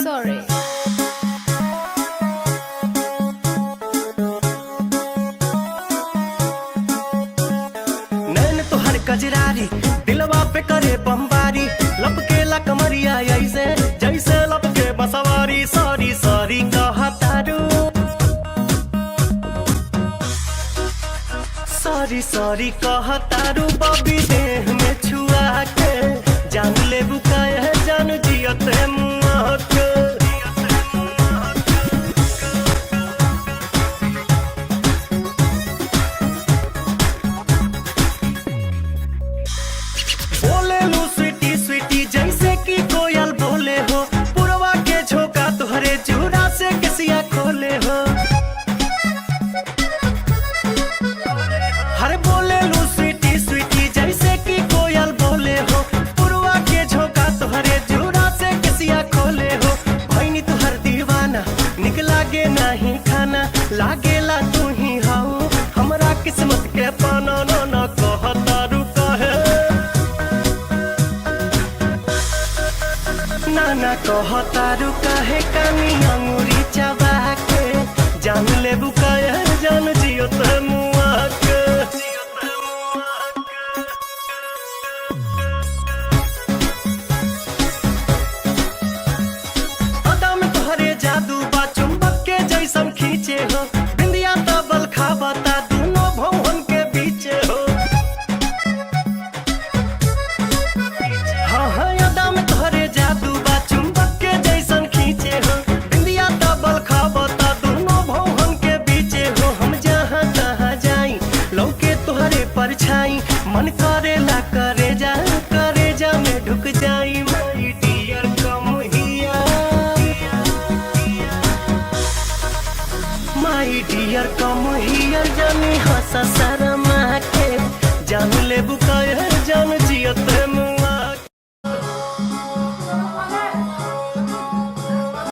Sorry. नैन तोहर कजरारी दिलवा पे करे बमबारी, लपकेला कमरिया ऐसे जैसे लपके बसवारी। सॉरी सॉरी कहतारू, सॉरी सॉरी कहतारू। बबी देह में छुआ के जान ले बुकाए जान जियते मुआ के। बोले लू स्वीटी स्वीटी जैसे कि कोयल बोले हो, पुरवा के झोंका तुहरे जूड़ा से कसिया खोले हो। हर बोले लू स्वीटी स्वीटी जैसे कि कोयल बोले हो, पुरवा के झोंका तुहरे जूड़ा से कसिया खोले हो। भैनी तुहर दीवाना निक लागे नहीं खाना, लागेला तू ही हाउ हमरा किस्मत के पाना। ना कहतारू कहे नाना कहतारू काहे कानी अंगूरी चबा के जान ले बुकाया जान जियो ते मुआ के। अदा में तोहरे जादू बा चुंबक के जैसन खींचे हो, बिंदिया तबल खाबता दोनों भवन के बीचे हो। हाँ हाँ अदा में तोहरे जादू बा चुंबक के जैसन खींचे हो, बिंदिया तबल खाबता दोनों भवन के बीचे हो। हम जहाँ तहाँ जाई लौके तोहरे परछाई, मन करेला करे जा में ढुक जाई।